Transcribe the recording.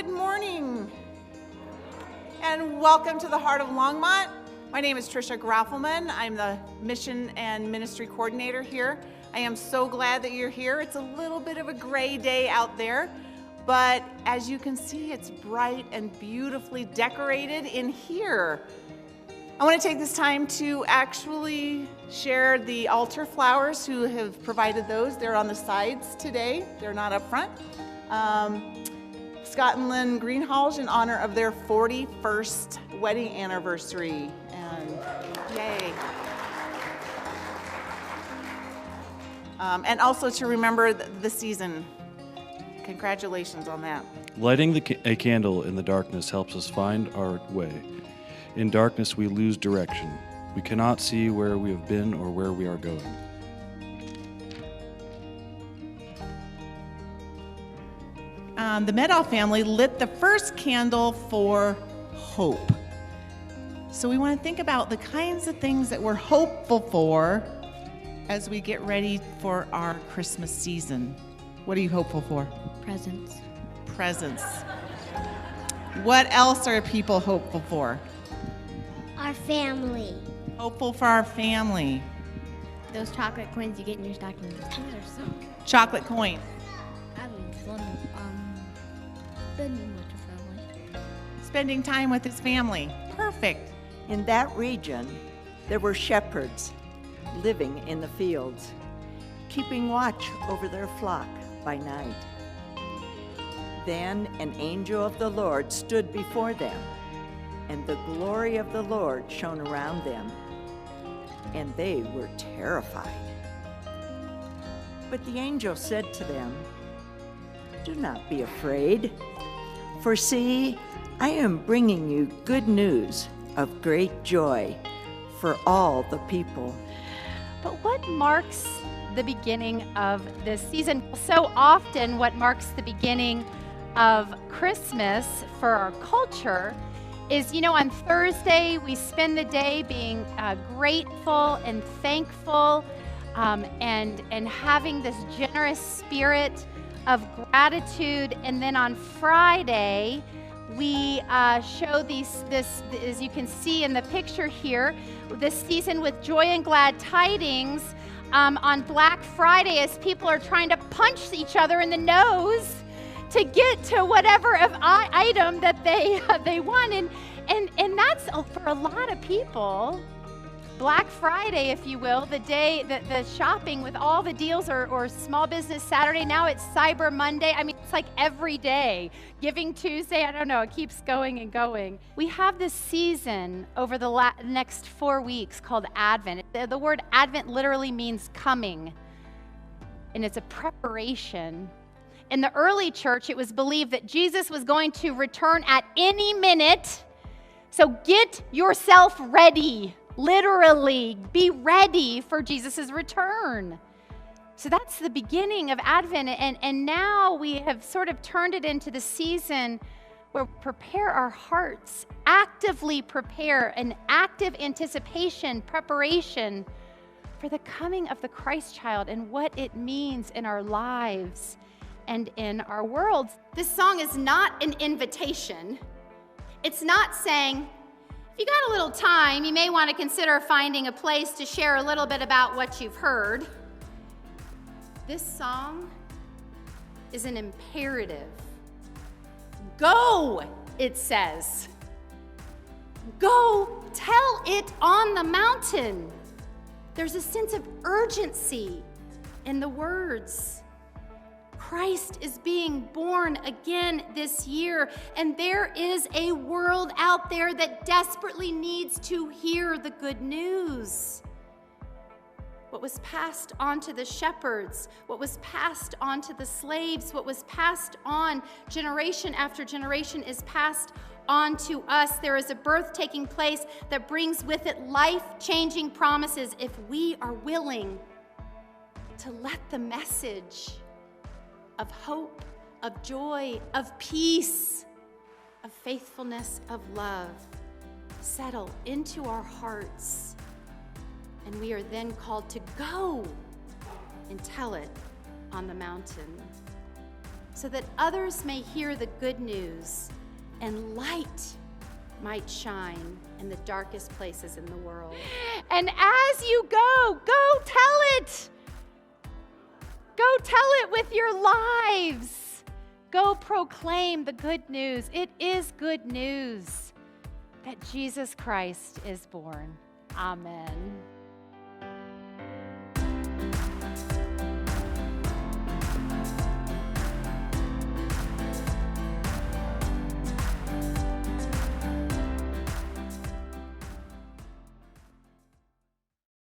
Good morning, and welcome to the Heart of Longmont. My name is Tricia Graffelman. I'm the Mission and Ministry Coordinator here. I am so glad that you're here. It's a little bit of a gray day out there, but as you can see, it's bright and beautifully decorated in here. I want to take this time to actually share the altar flowers who have provided those. They're on the sides today. They're not up front. Scott and Lynn Greenhalgh in honor of their 41st wedding anniversary. And yay. And also to remember the season. Congratulations on that. Lighting a candle in the darkness helps us find our way. In darkness, we lose direction. We cannot see where we have been or where we are going. The Medoff family lit the first candle for hope. So we want to think about the kinds of things that we're hopeful for as we get ready for our Christmas season. What are you hopeful for? Presents. Presents. What else are people hopeful for? Our family. Hopeful for our family. Those chocolate coins you get in your stocking. Those are so good. Chocolate coin. Spending with your family. Spending time with his family. Perfect. In that region, there were shepherds living in the fields, keeping watch over their flock by night. Then an angel of the Lord stood before them, and the glory of the Lord shone around them, and they were terrified. But the angel said to them, "Do not be afraid, for see, I am bringing you good news of great joy for all the people." But what marks the beginning of this season? So often what marks the beginning of Christmas for our culture is, on Thursday we spend the day being grateful and thankful and having this generous spirit of gratitude. And then on Friday, we show this, as you can see in the picture here, this season with joy and glad tidings on Black Friday as people are trying to punch each other in the nose to get to whatever item that they want. And that's, for a lot of people, Black Friday, if you will, the day that the shopping with all the deals, or Small Business Saturday. Now it's Cyber Monday. I mean, it's like every day. Giving Tuesday, I don't know, it keeps going and going. We have this season over the next 4 weeks called Advent. The word Advent literally means coming, and it's a preparation. In the early church, it was believed that Jesus was going to return at any minute, so get yourself ready. Literally, be ready for Jesus' return. So that's the beginning of Advent, and now we have sort of turned it into the season where we prepare our hearts, actively prepare an active anticipation, preparation for the coming of the Christ child and what it means in our lives and in our world. This song is not an invitation. It's not saying, if you got a little time, you may want to consider finding a place to share a little bit about what you've heard. This song is an imperative. Go, it says. Go tell it on the mountain. There's a sense of urgency in the words. Christ is being born again this year, and there is a world out there that desperately needs to hear the good news. What was passed on to the shepherds, what was passed on to the slaves, what was passed on generation after generation is passed on to us. There is a birth taking place that brings with it life-changing promises if we are willing to let the message of hope, of joy, of peace, of faithfulness, of love settle into our hearts. And we are then called to go and tell it on the mountain. so that others may hear the good news and light might shine in the darkest places in the world. And as you go tell it. Go tell it with your lives. Go proclaim the good news. It is good news that Jesus Christ is born. Amen.